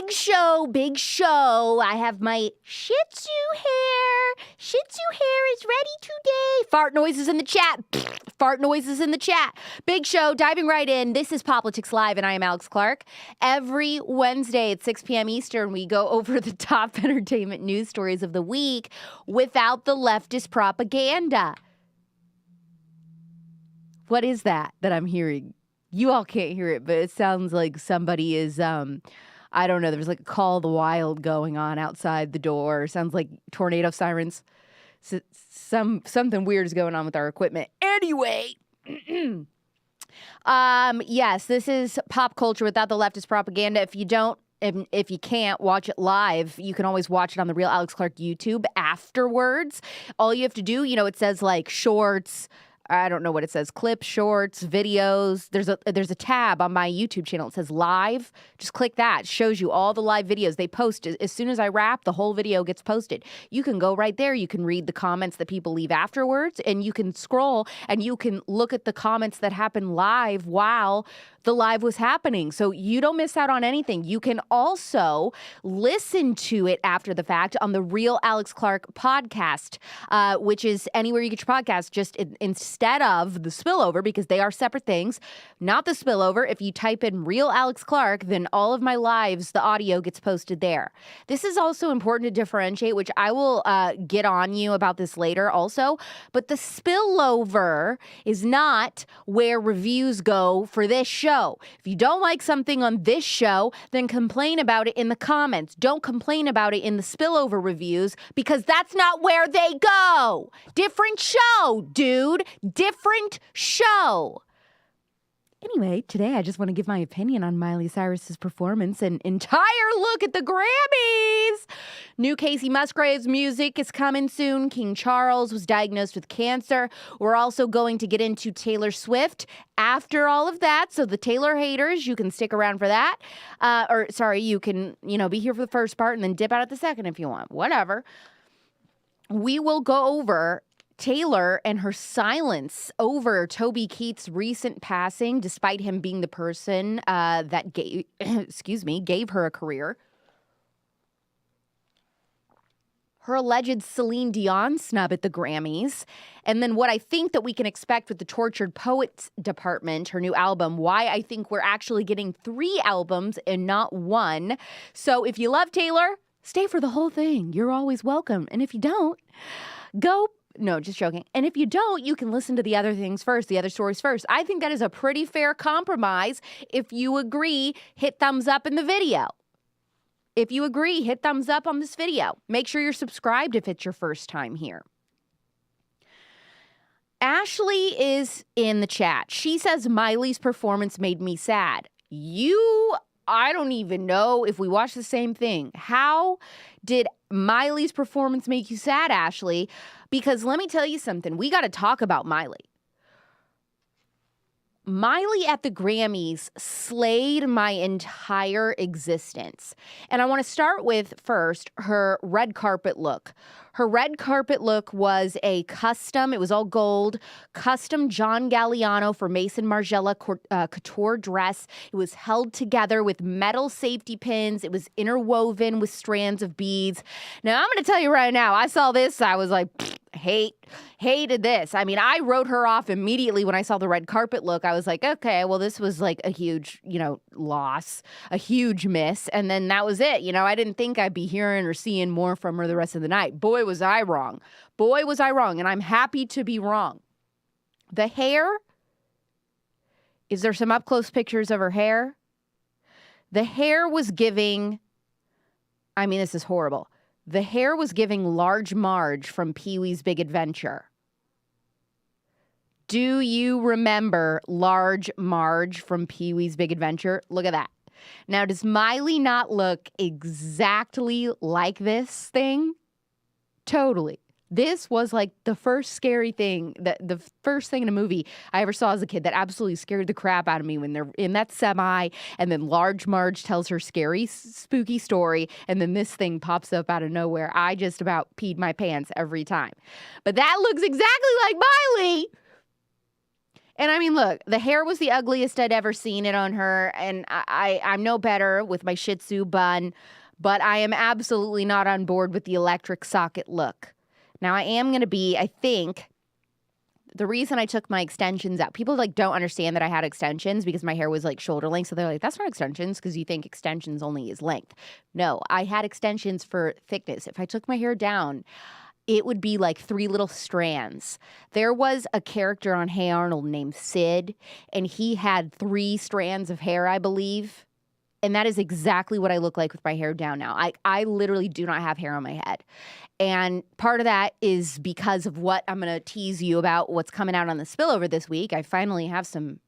Big show, big show. I have my Shih Tzu hair. Shih Tzu hair is ready today. Fart noises in the chat. Fart noises in the chat. Big show, diving right in. This is Politics Live, and I am Alex Clark. Every Wednesday at 6 p.m. Eastern, we go over the top entertainment news stories of the week without the leftist propaganda. What is that I'm hearing? You all can't hear it, but it sounds like somebody is, I don't know, there's like a Call of the Wild going on outside the door. Sounds like tornado sirens. Something weird is going on with our equipment. Anyway, yes, this is pop culture without the leftist propaganda. If you can't watch it live, you can always watch it on the Real Alex Clark YouTube afterwards. All you have to do, it says like shorts. I don't know what it says. Clips, shorts, videos. There's a tab on my YouTube channel. It says live. Just click that. It shows you all the live videos. They post as soon as I wrap, the whole video gets posted. You can go right there. You can read the comments that people leave afterwards, and you can scroll and you can look at the comments that happen live while the live was happening. So you don't miss out on anything. You can also listen to it after the fact on the Real Alex Clark podcast, which is anywhere you get your podcast, just instead of the spillover, because they are separate things, not the spillover. If you type in Real Alex Clark, then all of my lives, the audio gets posted there. This is also important to differentiate, which I will get on you about this later also, but the spillover is not where reviews go for this show. If you don't like something on this show, then complain about it in the comments. Don't complain about it in the spillover reviews, because that's not where they go. Different show, dude. Different show. Anyway, today I just want to give my opinion on Miley Cyrus's performance and entire look at the Grammys. New Kacey Musgraves music is coming soon. King Charles was diagnosed with cancer. We're also going to get into Taylor Swift after all of that. So the Taylor haters, you can stick around for that. You can, be here for the first part and then dip out at the second if you want. Whatever. We will go over Taylor and her silence over Toby Keith's recent passing, despite him being the person that gave her a career. Her alleged Celine Dion snub at the Grammys. And then what I think that we can expect with the Tortured Poets department, her new album, why I think we're actually getting 3 albums and not 1. So if you love Taylor, stay for the whole thing. You're always welcome. And if you don't, no, just joking. And if you don't, you can listen to the other things first, the other stories first. I think that is a pretty fair compromise. If you agree, hit thumbs up in the video. If you agree, hit thumbs up on this video. Make sure you're subscribed if it's your first time here. Ashley is in the chat. She says Miley's performance made me sad. I don't even know if we watched the same thing. How did Miley's performance make you sad, Ashley? Because let me tell you something. We got to talk about Miley. Miley at the Grammys slayed my entire existence. And I want to start with, first, her red carpet look. Her red carpet look was it was all gold, custom John Galliano for Mason Margiela couture dress. It was held together with metal safety pins. It was interwoven with strands of beads. Now, I'm going to tell you right now, I saw this, I was like, hated this. I mean, I wrote her off immediately when I saw the red carpet look. I was like, okay, well, this was like a huge, loss, a huge miss. And then that was it. I didn't think I'd be hearing or seeing more from her the rest of the night. Boy, was I wrong. Boy, was I wrong. And I'm happy to be wrong. The hair, is there some up close pictures of her hair? The hair was giving, this is horrible. The hair was giving Large Marge from Pee-wee's Big Adventure. Do you remember Large Marge from Pee-wee's Big Adventure? Look at that. Now, does Miley not look exactly like this thing? Totally. This was like the first scary thing, the first thing in a movie I ever saw as a kid that absolutely scared the crap out of me, when they're in that semi and then Large Marge tells her scary, spooky story and then this thing pops up out of nowhere. I just about peed my pants every time. But that looks exactly like Miley. And I mean, look, the hair was the ugliest I'd ever seen it on her, and I'm no better with my Shih Tzu bun, but I am absolutely not on board with the electric socket look. Now, I am going to be, I think, the reason I took my extensions out, people like don't understand that I had extensions because my hair was like shoulder length, so they're like, that's not extensions because you think extensions only is length. No, I had extensions for thickness. If I took my hair down, it would be like 3 little strands. There was a character on Hey Arnold named Sid, and he had 3 strands of hair, I believe. And that is exactly what I look like with my hair down now. I literally do not have hair on my head. And part of that is because of what I'm going to tease you about what's coming out on the spillover this week. I finally have some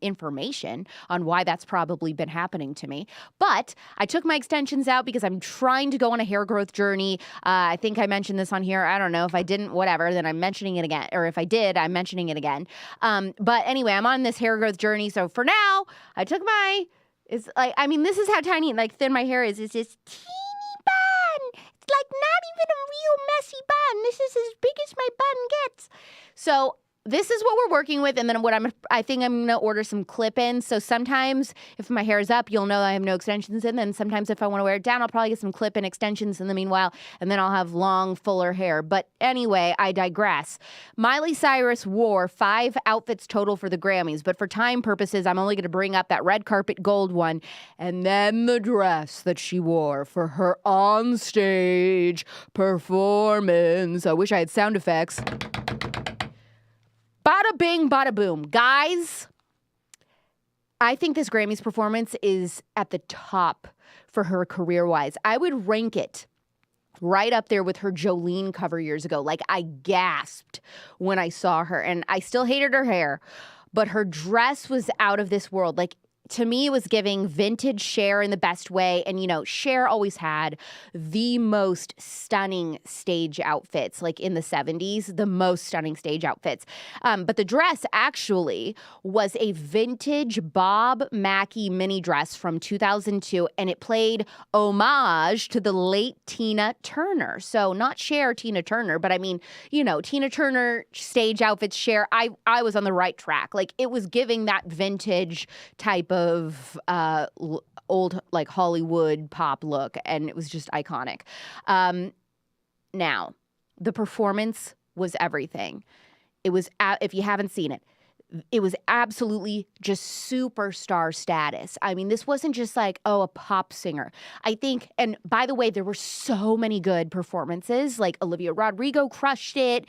information on why that's probably been happening to me. But I took my extensions out because I'm trying to go on a hair growth journey. I think I mentioned this on here. I don't know. If I didn't, whatever, then I'm mentioning it again. Or if I did, I'm mentioning it again. But anyway, I'm on this hair growth journey. So for now, I took my, it's like, I mean, this is how tiny, like thin my hair is. It's this teeny bun. It's like not even a real messy bun. This is as big as my bun gets. So this is what we're working with, and then I think I'm going to order some clip-ins. So sometimes if my hair is up, you'll know I have no extensions in. Then sometimes if I want to wear it down, I'll probably get some clip-in extensions in the meanwhile, and then I'll have long, fuller hair. But anyway, I digress. Miley Cyrus wore 5 outfits total for the Grammys, but for time purposes, I'm only going to bring up that red carpet gold one, and then the dress that she wore for her on-stage performance. I wish I had sound effects. Bada bing, bada boom. Guys, I think this Grammys performance is at the top for her career-wise. I would rank it right up there with her Jolene cover years ago. Like, I gasped when I saw her, and I still hated her hair, but her dress was out of this world. Like, to me, it was giving vintage Cher in the best way. And, you know, Cher always had the most stunning stage outfits, like in the 70s, the most stunning stage outfits. But the dress actually was a vintage Bob Mackie mini dress from 2002, and it played homage to the late Tina Turner. So not Cher, Tina Turner, but I mean, you know, Tina Turner stage outfits, Cher, I was on the right track. Like, it was giving that vintage type of old like Hollywood pop look, and it was just iconic. Now, the performance was everything. It was, if you haven't seen it, it was absolutely just superstar status. I mean, this wasn't just like, oh, a pop singer. I think, and by the way, there were so many good performances. Like Olivia Rodrigo crushed it.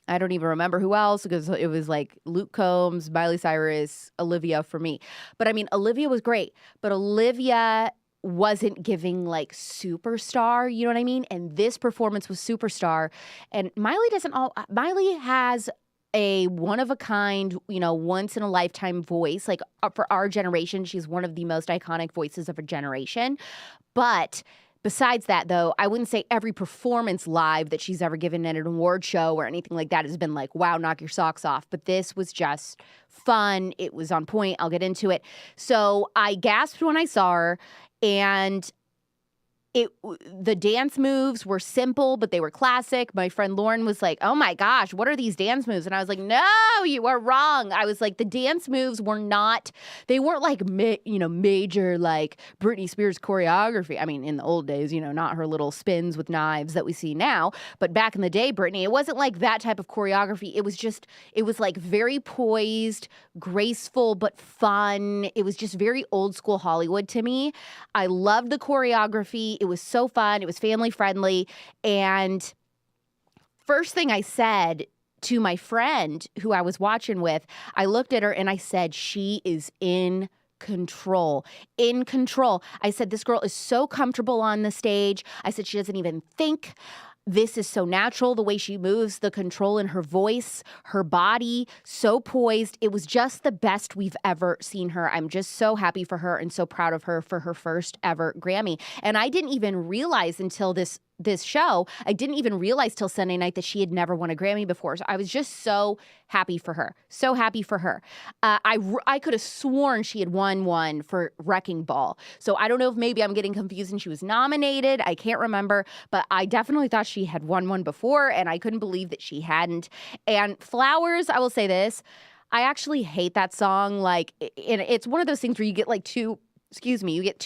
I don't even remember who else because it was like Luke Combs, Miley Cyrus, Olivia for me. But I mean, Olivia was great, but Olivia wasn't giving like superstar, you know what I mean? And this performance was superstar. And Miley has a one-of-a-kind, you know, once-in-a-lifetime voice. Like, for our generation, she's one of the most iconic voices of a generation. But besides that, though, I wouldn't say every performance live that she's ever given at an award show or anything like that has been like, wow, knock your socks off. But this was just fun. It was on point. I'll get into it. So I gasped when I saw her, and the dance moves were simple, but they were classic. My friend Lauren was like, oh my gosh, what are these dance moves? And I was like, no, you are wrong. I was like, the dance moves weren't like, major like Britney Spears choreography. I mean, in the old days, you know, not her little spins with knives that we see now. But back in the day, Britney, it wasn't like that type of choreography. It was like very poised, graceful, but fun. It was just very old school Hollywood to me. I loved the choreography. It was so fun. It was family friendly. And first thing I said to my friend who I was watching with, I looked at her and I said, she is in control. In control. I said, this girl is so comfortable on the stage. I said, she doesn't even think. This is so natural, the way she moves, the control in her voice, her body, so poised. It was just the best we've ever seen her. I'm just so happy for her and so proud of her for her first ever Grammy. And I didn't even realize until this this show, I didn't even realize till Sunday night that she had never won a Grammy before. So I was just so happy for her. So happy for her. I could have sworn she had won one for Wrecking Ball. So I don't know if maybe I'm getting confused and she was nominated. I can't remember, but I definitely thought she had won one before, and I couldn't believe that she hadn't. And Flowers, I will say this, I actually hate that song. Like, it's one of those things where you get like too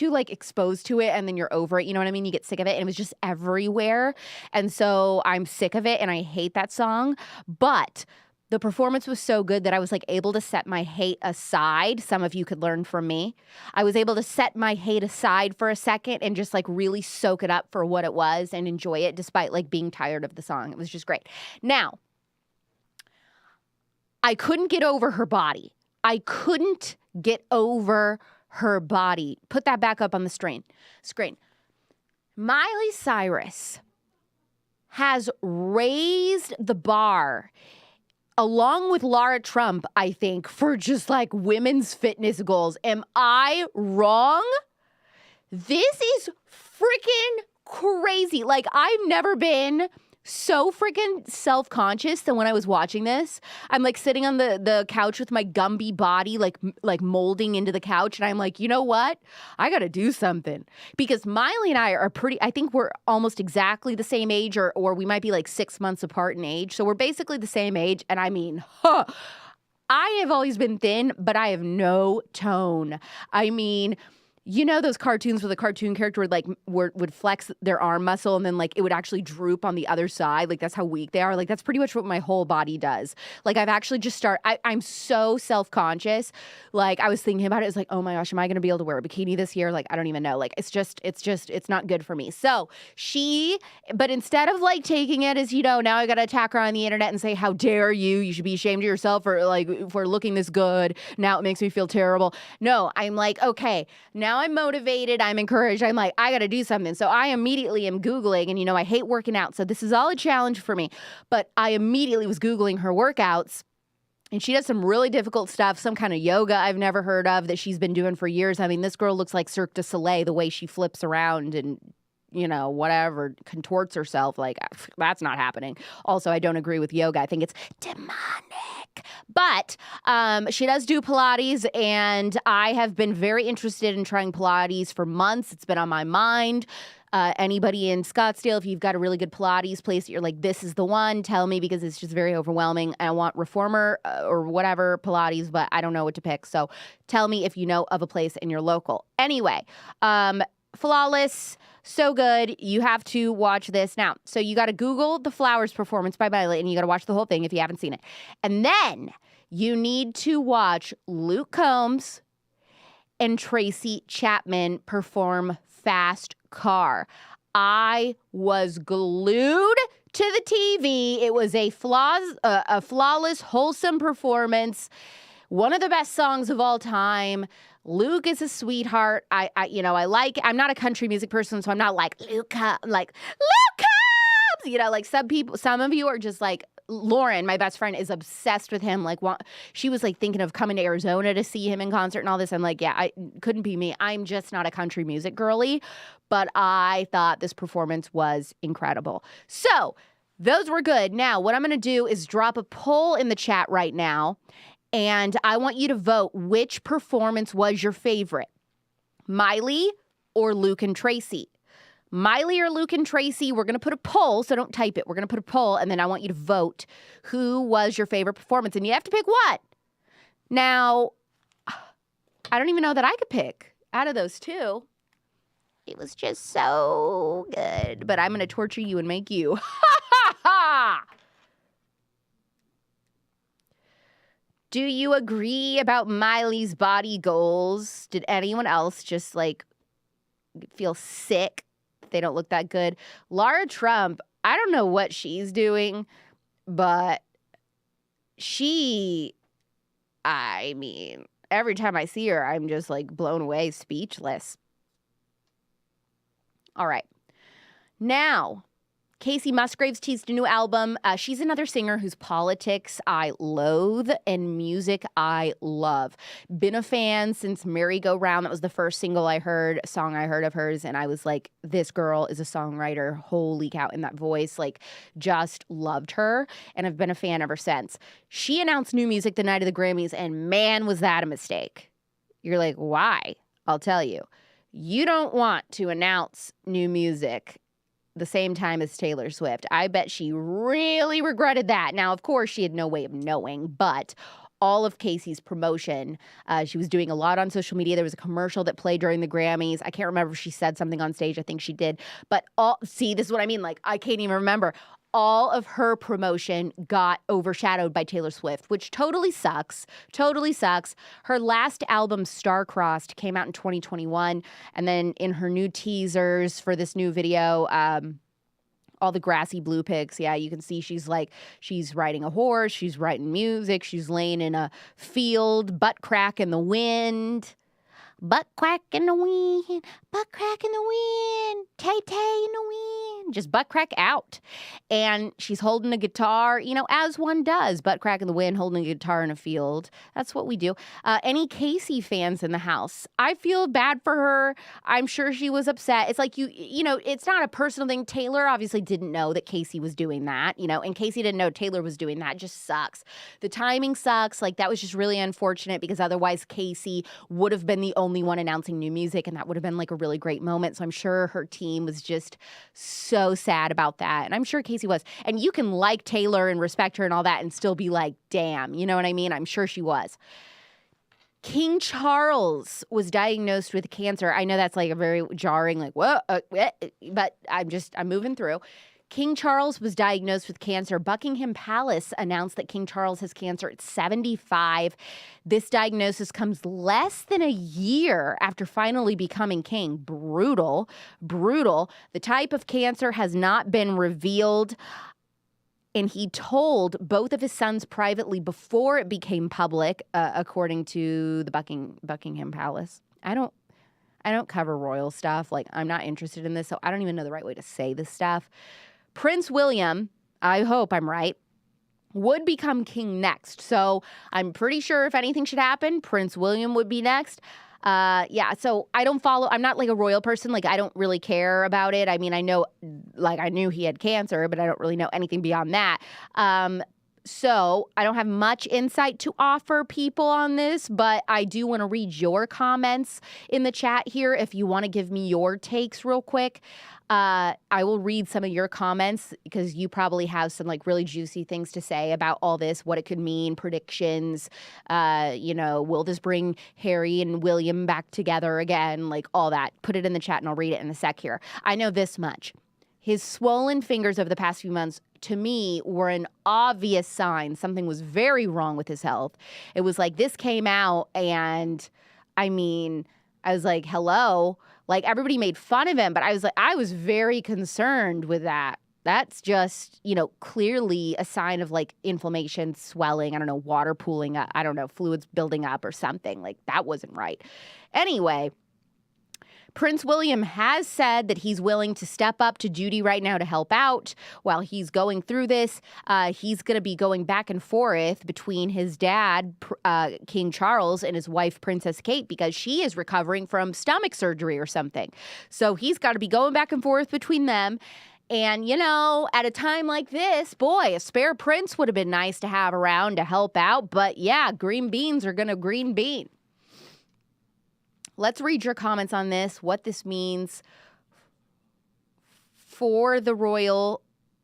like exposed to it and then you're over it. You know what I mean? You get sick of it, and it was just everywhere. And so I'm sick of it and I hate that song. But the performance was so good that I was like able to set my hate aside. Some of you could learn from me. I was able to set my hate aside for a second and just like really soak it up for what it was and enjoy it despite like being tired of the song. It was just great. Now, I couldn't get over her body. I couldn't get over her body. Put that back up on the screen. Miley Cyrus has raised the bar, along with Lara Trump, I think, for just like women's fitness goals. Am I wrong? This is freaking crazy. Like, I've never been so freaking self-conscious than when I was watching this. I'm like sitting on the couch with my Gumby body like molding into the couch, and I'm like, you know what? I got to do something. Because Miley and I are I think we're almost exactly the same age, or we might be like 6 months apart in age. So we're basically the same age, and I mean, I have always been thin, but I have no tone. I mean, you know those cartoons where the cartoon character would flex their arm muscle and then like it would actually droop on the other side? Like, that's how weak they are. Like, that's pretty much what my whole body does. Like, I've actually just I'm so self-conscious. Like, I was thinking about it. It's like, oh my gosh, am I going to be able to wear a bikini this year? Like, I don't even know. Like, it's not good for me. So but instead of like taking it as, now I got to attack her on the internet and say, how dare you? You should be ashamed of yourself for looking this good. Now it makes me feel terrible. No, I'm like, okay, now I'm motivated. I'm encouraged. I'm like, I got to do something. So I immediately am Googling, and I hate working out. So this is all a challenge for me. But I immediately was Googling her workouts, and she does some really difficult stuff, some kind of yoga I've never heard of that she's been doing for years. I mean, this girl looks like Cirque du Soleil, the way she flips around and whatever, contorts herself. Like, that's not happening. Also, I don't agree with yoga. I think it's demonic. But she does do Pilates, and I have been very interested in trying Pilates for months. It's been on my mind. Anybody in Scottsdale, if you've got a really good Pilates place that you're like, this is the one, tell me, because it's just very overwhelming. I want reformer or whatever Pilates, but I don't know what to pick. So tell me if you know of a place in your local. Anyway, Flawless. So good. You have to watch this now. So you got to Google the Flowers performance by Miley, and you got to watch the whole thing if you haven't seen it. And then you need to watch Luke Combs and Tracy Chapman perform Fast Car. I was glued to the TV. It was a flawless, wholesome performance. One of the best songs of all time. Luke is a sweetheart. I'm not a country music person, so I'm not like, Luke Combs. Like some of you are just like, Lauren, my best friend, is obsessed with him. Like, she was like thinking of coming to Arizona to see him in concert and all this. I'm like, yeah, I couldn't be me. I'm just not a country music girly, but I thought this performance was incredible. So those were good. Now, what I'm going to do is drop a poll in the chat right now, and I want you to vote which performance was your favorite, Miley or Luke and Tracy. Miley or Luke and Tracy, we're going to put a poll, so don't type it. We're going to put a poll, and then I want you to vote who was your favorite performance, and you have to pick what? Now, I don't even know that I could pick out of those two. It was just so good, but I'm going to torture you and make you. Do you agree about Miley's body goals? Did anyone else just like feel sick? They don't look that good. Lara Trump, I don't know what she's doing, but every time I see her, I'm just like blown away, speechless. All right. Now, Kacey Musgraves teased a new album. She's another singer whose politics I loathe and music I love. Been a fan since Merry Go Round. That was the first song I heard of hers, and I was like, this girl is a songwriter. Holy cow, in that voice, like, just loved her, and I've been a fan ever since. She announced new music the night of the Grammys, and man, was that a mistake. You're like, why? I'll tell you. You don't want to announce new music the same time as Taylor Swift. I bet she really regretted that. Now, of course, she had no way of knowing, but all of Kacey's promotion, she was doing a lot on social media. There was a commercial that played during the Grammys. I can't remember if she said something on stage. I think she did. But see, this is what I mean. Like, I can't even remember. All of her promotion got overshadowed by Taylor Swift, which totally sucks. Totally sucks. Her last album, Star-Crossed, came out in 2021. And then in her new teasers for this new video, all the grassy blue pics, yeah, you can see she's riding a horse, she's writing music, she's laying in a field, butt crack in the wind. Butt crack in the wind, butt crack in the wind, tay-tay in the wind, just butt crack out. And she's holding a guitar, as one does, butt crack in the wind, holding a guitar in a field. That's what we do. Any Kacey fans in the house? I feel bad for her. I'm sure she was upset. It's like, it's not a personal thing. Taylor obviously didn't know that Kacey was doing that, and Kacey didn't know Taylor was doing that. It just sucks. The timing sucks. Like, that was just really unfortunate because otherwise Kacey would have been the only one announcing new music, and that would have been like a really great moment. So I'm sure her team was just so sad about that. And I'm sure Kacey was. And you can like Taylor and respect her and all that and still be like, damn, you know what I mean? I'm sure she was. King Charles was diagnosed with cancer. I know that's like a very jarring, like, whoa, but I'm moving through. King Charles was diagnosed with cancer. Buckingham Palace announced that King Charles has cancer at 75. This diagnosis comes less than a year after finally becoming king. Brutal, brutal. The type of cancer has not been revealed. And he told both of his sons privately before it became public, according to the Buckingham Palace. I don't cover royal stuff. Like, I'm not interested in this, so I don't even know the right way to say this stuff. Prince William, I hope I'm right, would become king next. So I'm pretty sure if anything should happen, Prince William would be next. So I'm not like a royal person. Like, I don't really care about it. I mean, I knew he had cancer, but I don't really know anything beyond that. So I don't have much insight to offer people on this, but I do want to read your comments in the chat here if you want to give me your takes real quick. I will read some of your comments because you probably have some like really juicy things to say about all this, what it could mean, predictions, will this bring Harry and William back together again, like all that. Put it in the chat and I'll read it in a sec here. I know this much. His swollen fingers over the past few months, to me, were an obvious sign something was very wrong with his health. It was like this came out and, I was like, hello? Like, everybody made fun of him, but I was very concerned with that. That's just, clearly a sign of like inflammation, swelling, I don't know, water pooling up, I don't know, fluids building up or something. Like, that wasn't right. Anyway, Prince William has said that he's willing to step up to duty right now to help out while he's going through this. He's going to be going back and forth between his dad, King Charles, and his wife, Princess Kate, because she is recovering from stomach surgery or something. So he's got to be going back and forth between them. And, at a time like this, boy, a spare prince would have been nice to have around to help out. But yeah, green beans are going to green bean. Let's read your comments on this, what this means for the royal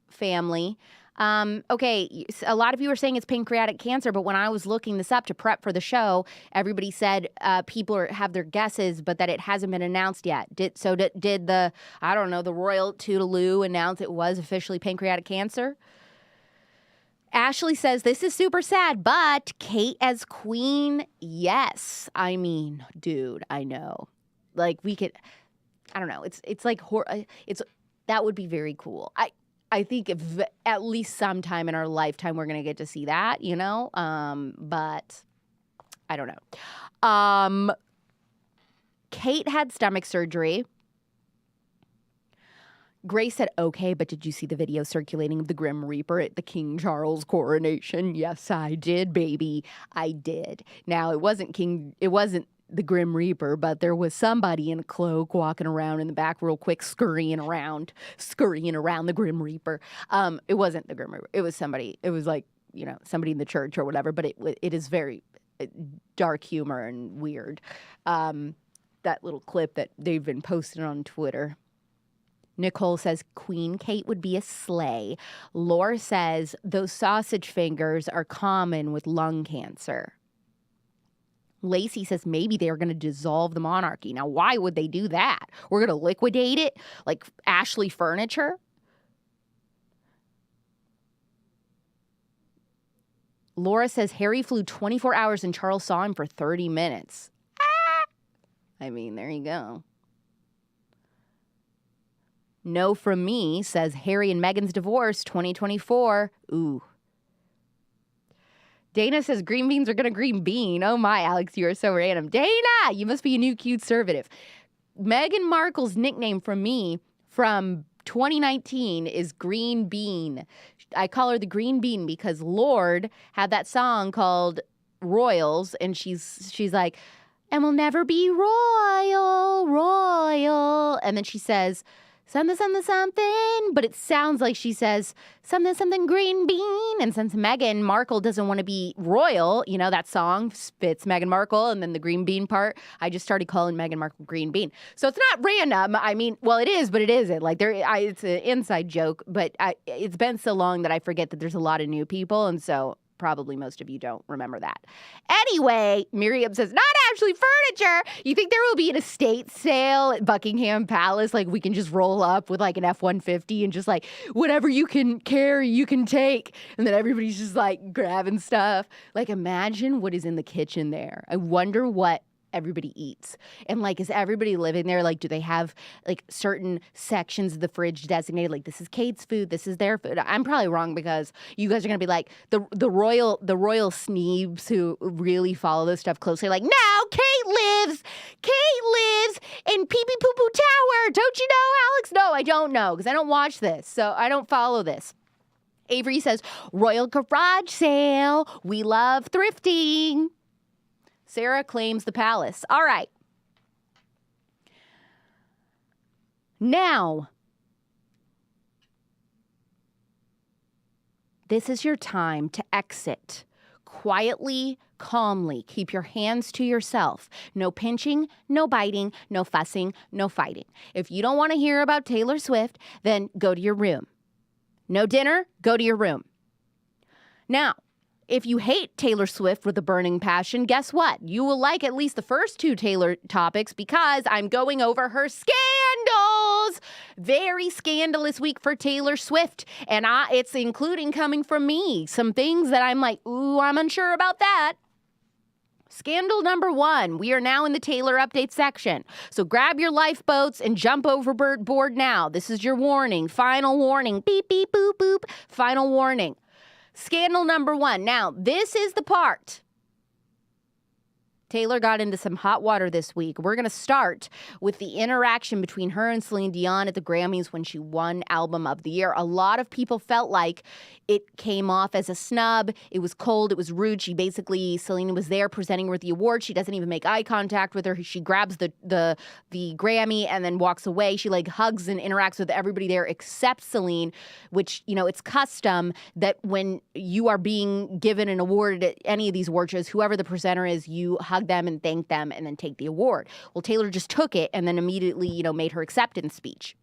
family. Okay, a lot of you are saying it's pancreatic cancer, but when I was looking this up to prep for the show, everybody said people have their guesses, but that it hasn't been announced yet. Did the royal Toodaloo announce it was officially pancreatic cancer? Ashley says, this is super sad, but Kate as queen, yes. I mean, dude, I know. Like, we could, I don't know. It's like, that would be very cool. I think if at least sometime in our lifetime, we're going to get to see that, but I don't know. Kate had stomach surgery. Grace said, okay, but did you see the video circulating of the Grim Reaper at the King Charles coronation? Yes, I did, baby. I did. Now, it wasn't the Grim Reaper, but there was somebody in a cloak walking around in the back real quick, scurrying around the Grim Reaper. It wasn't the Grim Reaper. It was somebody. It was like, somebody in the church or whatever, but it is very dark humor and weird. That little clip that they've been posting on Twitter. Nicole says Queen Kate would be a sleigh. Laura says those sausage fingers are common with lung cancer. Lacey says maybe they are going to dissolve the monarchy. Now, why would they do that? We're going to liquidate it like Ashley Furniture? Laura says Harry flew 24 hours and Charles saw him for 30 minutes. I mean, there you go. No from me says Harry and Meghan's divorce 2024. Ooh. Dana says green beans are going to green bean. Oh my, Alex, you are so random. Dana, you must be a new cute conservative. Meghan Markle's nickname from me from 2019 is Green Bean. I call her the Green Bean because Lorde had that song called Royals, and she's like, and we'll never be royal. And then she says, something, but it sounds like she says something green bean. And since Meghan Markle doesn't want to be royal, that song fits Meghan Markle, and then the green bean part, I just started calling Meghan Markle green bean. So it's not random. I mean, well, it is, but it isn't. Like it's an inside joke, but it's been so long that I forget that there's a lot of new people, and so probably most of you don't remember that. Anyway, Miriam says, not Ashley Furniture. You think there will be an estate sale at Buckingham Palace? Like we can just roll up with like an F-150 and just like whatever you can carry, you can take. And then everybody's just like grabbing stuff. Like imagine what is in the kitchen there. I wonder what everybody eats. And like, is everybody living there? Like, do they have like certain sections of the fridge designated? Like, this is Kate's food, this is their food. I'm probably wrong because you guys are gonna be like the royal sneebs who really follow this stuff closely. Like, no, Kate lives in Pee Pee Poo Poo Tower. Don't you know, Alex? No, I don't know because I don't watch this, so I don't follow this. Avery says, Royal Garage Sale. We love thrifting. Sarah claims the palace. All right. Now, this is your time to exit. Quietly, calmly. Keep your hands to yourself. No pinching, no biting, no fussing, no fighting. If you don't want to hear about Taylor Swift, then go to your room. No dinner, go to your room. Now, if you hate Taylor Swift with a burning passion, guess what? You will like at least the first two Taylor topics because I'm going over her scandals. Very scandalous week for Taylor Swift. And it's including coming from me. Some things that I'm like, ooh, I'm unsure about that. Scandal number 1. We are now in the Taylor update section. So grab your lifeboats and jump overboard now. This is your warning. Final warning. Beep, beep, boop, boop. Final warning. Scandal number 1. Now, this is the part. Taylor got into some hot water this week. We're going to start with the interaction between her and Celine Dion at the Grammys when she won Album of the Year. A lot of people felt like it came off as a snub. It was cold. It was rude. Celine was there presenting her with the award. She doesn't even make eye contact with her. She grabs the Grammy and then walks away. She like hugs and interacts with everybody there except Celine, which, it's custom that when you are being given an award at any of these award shows, whoever the presenter is, you hug them and thank them and then take the award. Well, Taylor just took it and then immediately, made her acceptance speech.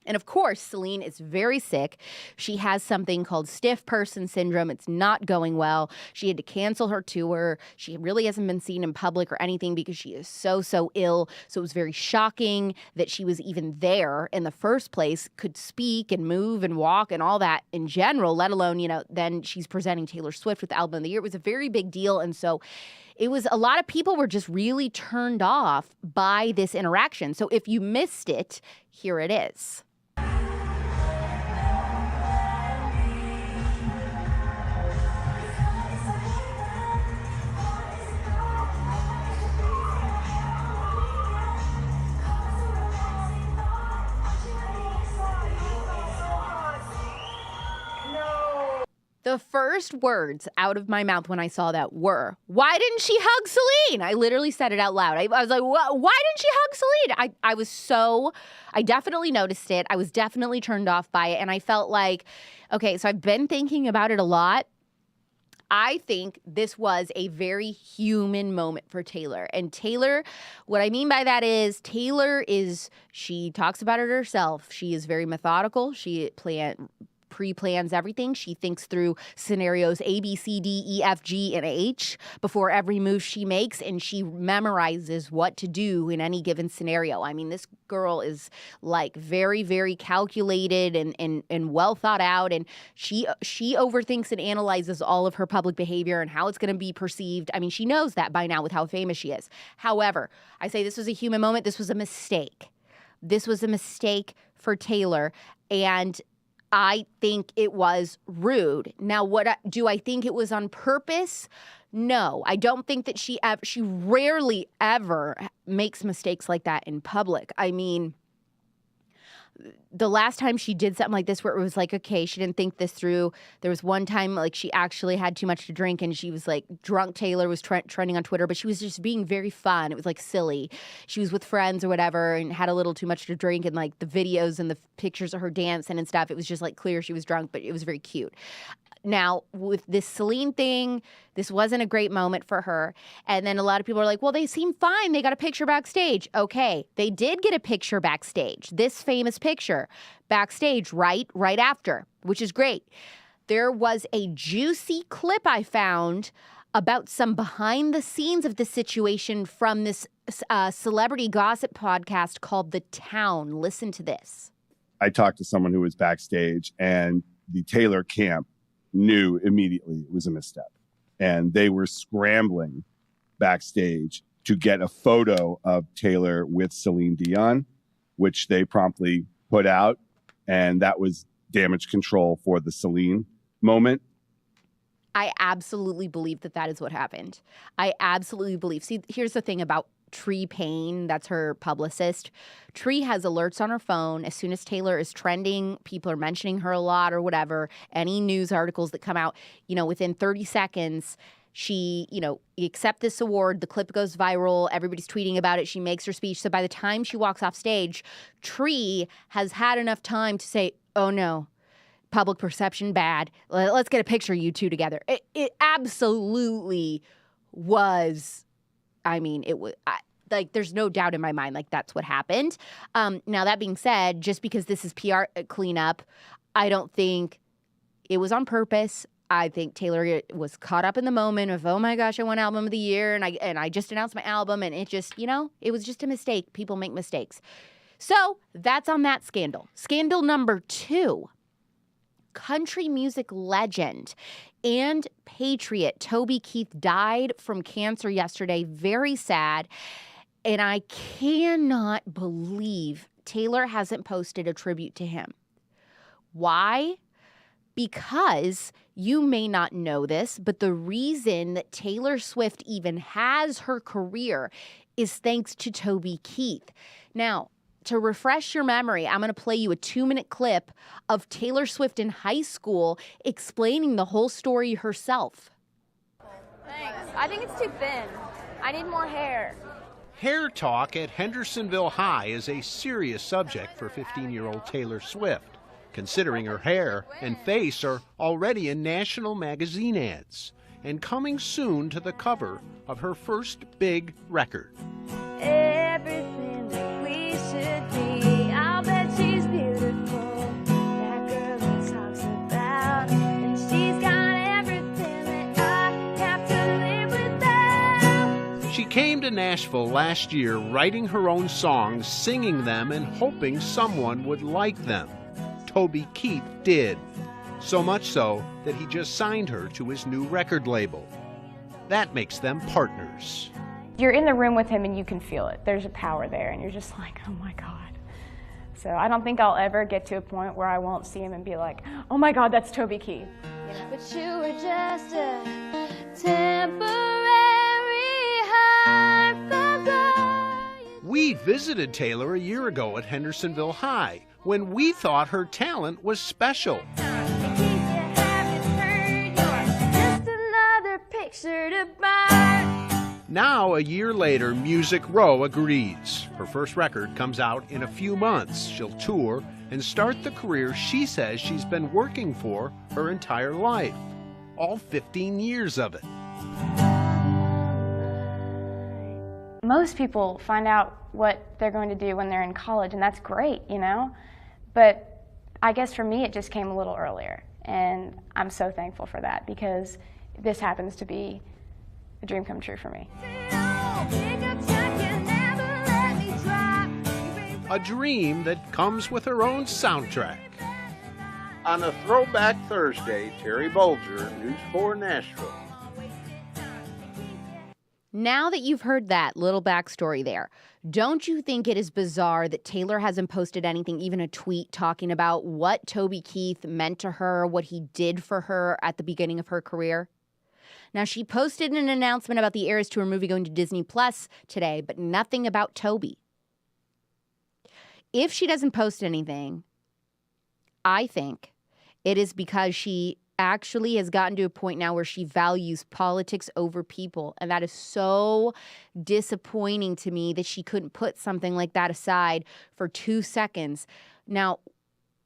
And of course, Celine is very sick. She has something called stiff person syndrome. It's not going well. She had to cancel her tour. She really hasn't been seen in public or anything because she is so ill. So it was very shocking that she was even there in the first place, could speak and move and walk and all that in general, let alone, then she's presenting Taylor Swift with the Album of the Year. It was a very big deal. And so it was a lot of people were just really turned off by this interaction. So if you missed it, here it is. The first words out of my mouth when I saw that were, why didn't she hug Celine? I literally said it out loud. I was like, why didn't she hug Celine? I definitely noticed it. I was definitely turned off by it. And I felt like, okay, so I've been thinking about it a lot. I think this was a very human moment for Taylor. And Taylor, what I mean by that is she talks about it herself. She is very methodical. She pre-plans everything. She thinks through scenarios A, B, C, D, E, F, G, and H before every move she makes, and she memorizes what to do in any given scenario. I mean, this girl is like very, very calculated and well thought out, and she overthinks and analyzes all of her public behavior and how it's going to be perceived. I mean, she knows that by now with how famous she is. However, I say this was a human moment. This was a mistake. This was a mistake for Taylor, and I think it was rude. Now, do I think it was on purpose? No, I don't think that she rarely ever makes mistakes like that in public. I mean, the last time she did something like this where it was like, okay, she didn't think this through. There was one time like she actually had too much to drink and she was like drunk. Taylor was trending on Twitter, but she was just being very fun. It was like silly. She was with friends or whatever and had a little too much to drink, and like the videos and the pictures of her dancing and stuff, it was just like clear she was drunk, but it was very cute. Now, with this Celine thing, this wasn't a great moment for her. And then a lot of people are like, well, they seem fine. They got a picture backstage. Okay, they did get a picture backstage. This famous picture backstage right after, which is great. There was a juicy clip I found about some behind the scenes of the situation from this celebrity gossip podcast called The Town. Listen to this. I talked to someone who was backstage, and the Taylor camp knew immediately it was a misstep. And they were scrambling backstage to get a photo of Taylor with Celine Dion, which they promptly put out. And that was damage control for the Celine moment. I absolutely believe that is what happened. I absolutely believe. See, here's the thing about Tree Payne, that's her publicist. Tree has alerts on her phone. As soon as Taylor is trending, people are mentioning her a lot or whatever, any news articles that come out, within 30 seconds, she, accept this award, the clip goes viral, everybody's tweeting about it, she makes her speech. So by the time she walks off stage, Tree has had enough time to say, oh no, public perception bad. Let's get a picture of you two together. It absolutely was. I mean, it was there's no doubt in my mind, like that's what happened. Now, that being said, just because this is PR cleanup, I don't think it was on purpose. I think Taylor was caught up in the moment of, oh my gosh, I won album of the year, and I just announced my album, and it just, it was just a mistake. People make mistakes. So that's on that scandal. Scandal number 2. Country music legend and patriot Toby Keith died from cancer yesterday. Very sad. And I cannot believe Taylor hasn't posted a tribute to him. Why? Because you may not know this, but the reason that Taylor Swift even has her career is thanks to Toby Keith. Now, to refresh your memory, I'm going to play you a 2-minute clip of Taylor Swift in high school explaining the whole story herself. Thanks. I think it's too thin. I need more hair. Hair talk at Hendersonville High is a serious subject for 15-year-old Taylor Swift, considering her hair and face are already in national magazine ads and coming soon to the cover of her first big record. Everything that we should be, I'll bet she's beautiful. That girl he talks about, and she's got everything that I have to live without. She came to Nashville last year writing her own songs, singing them, and hoping someone would like them. Toby Keith did. So much so that he just signed her to his new record label. That makes them partners. You're in the room with him and you can feel it. There's a power there and you're just like, oh my God. So I don't think I'll ever get to a point where I won't see him and be like, oh my God, that's Toby Keith. But you were just a temporary heart for God. We visited Taylor a year ago at Hendersonville High when we thought her talent was special. to burn. Now, a year later, Music Row agrees. Her first record comes out in a few months. She'll tour and start the career she says she's been working for her entire life. All 15 years of it. Most people find out what they're going to do when they're in college, and that's great, you know? But I guess for me, it just came a little earlier, and I'm so thankful for that because this happens to be a dream come true for me. A dream that comes with her own soundtrack. On a Throwback Thursday, Terry Bolger, News 4 Nashville. Now that you've heard that little backstory there, don't you think it is bizarre that Taylor hasn't posted anything, even a tweet talking about what Toby Keith meant to her, what he did for her at the beginning of her career? Now, she posted an announcement about the Eras Tour movie going to Disney Plus today, but nothing about Toby. If she doesn't post anything, I think it is because she actually has gotten to a point now where she values politics over people. And that is so disappointing to me that she couldn't put something like that aside for 2 seconds. Now,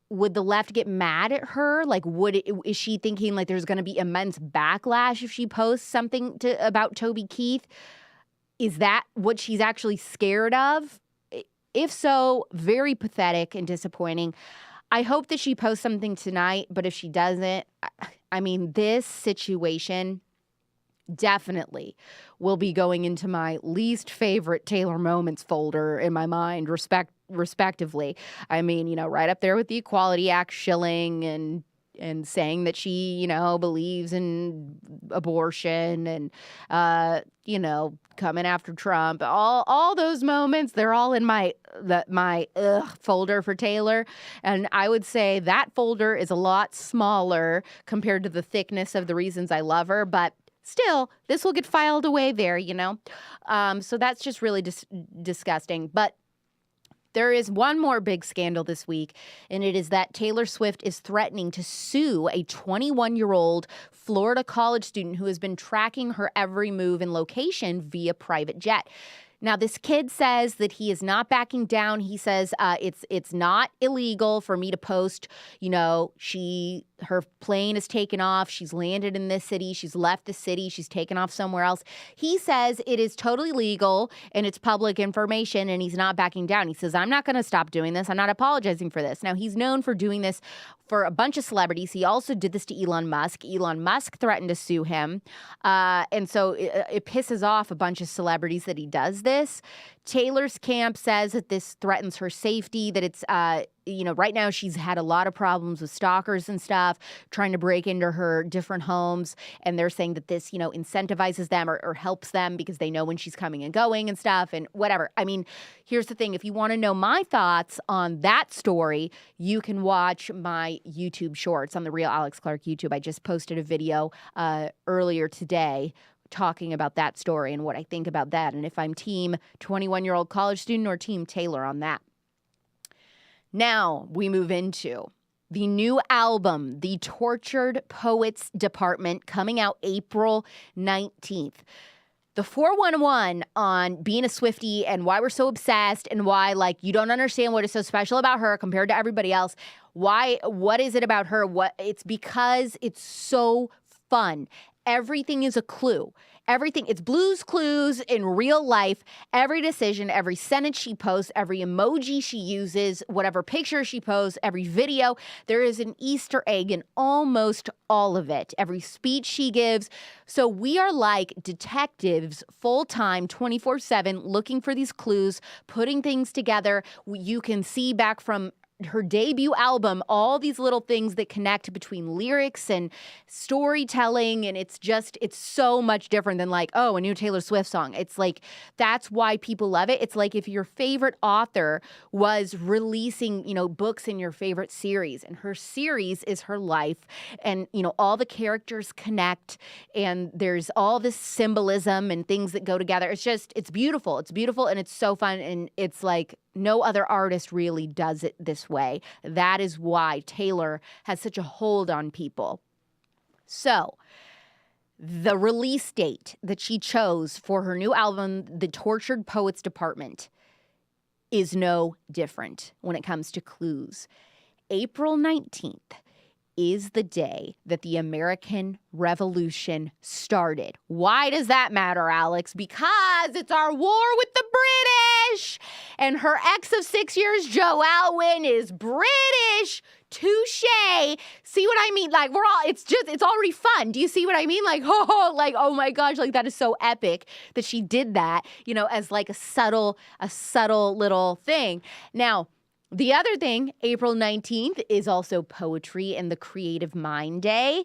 would the left get mad at her? Like, is she thinking like there's going to be immense backlash if she posts something about Toby Keith? Is that what she's actually scared of? If so, very pathetic and disappointing. I hope that she posts something tonight, but if she doesn't, I mean, this situation definitely will be going into my least favorite Taylor moments folder in my mind, respectively. I mean, you know, right up there with the Equality Act shilling and saying that she, you know, believes in abortion and, you know, coming after Trump. All those moments, they're all in my folder for Taylor. And I would say that folder is a lot smaller compared to the thickness of the reasons I love her. But still, this will get filed away there, you know. So that's just really disgusting. But there is one more big scandal this week, and it is that Taylor Swift is threatening to sue a 21-year-old Florida college student who has been tracking her every move and location via private jet. Now, this kid says that he is not backing down. He says it's not illegal for me to post, you know, her plane is taken off. She's landed in this city. She's left the city. She's taken off somewhere else. He says it is totally legal and it's public information, and he's not backing down. He says, I'm not going to stop doing this. I'm not apologizing for this. Now, he's known for doing this for a bunch of celebrities. He also did this to Elon Musk. Elon Musk threatened to sue him. And so it pisses off a bunch of celebrities that he does this. Taylor's camp says that this threatens her safety, that it's, you know, right now she's had a lot of problems with stalkers and stuff, trying to break into her different homes. And they're saying that this, you know, incentivizes them or helps them because they know when she's coming and going and stuff and whatever. I mean, here's the thing. If you want to know my thoughts on that story, you can watch my YouTube shorts on the Real Alex Clark YouTube. I just posted a video earlier today talking about that story and what I think about that, and if I'm team 21-year-old college student or team Taylor on that. Now we move into the new album, The Tortured Poets Department, coming out April 19th. The 411 on being a Swiftie and why we're so obsessed and why, like, you don't understand what is so special about her compared to everybody else. What is it about her? It's because it's so fun. Everything is a clue. Everything. It's Blue's Clues in real life. Every decision, every sentence she posts, every emoji she uses, whatever picture she posts, every video, there is an Easter egg in almost all of it. Every speech she gives. So we are like detectives full-time, 24/7, looking for these clues, putting things together. You can see back from her debut album, all these little things that connect between lyrics and storytelling. And it's so much different than like, oh, a new Taylor Swift song. It's like, that's why people love it. It's like if your favorite author was releasing, you know, books in your favorite series, and her series is her life. And, you know, all the characters connect and there's all this symbolism and things that go together. It's beautiful. It's beautiful. And it's so fun. And it's like, no other artist really does it this way. That is why Taylor has such a hold on people. So the release date that she chose for her new album, The Tortured Poets Department, is no different when it comes to clues. April 19th is the day that the American Revolution started. Why does that matter, Alex? Because it's our war with the British. And her ex of 6 years, Joe Alwyn, is British. Touche. See what I mean? Like, it's already fun. Do you see what I mean? Like, oh my gosh, like that is so epic that she did that, as like a subtle little thing. Now, the other thing, April 19th is also Poetry and the Creative Mind Day.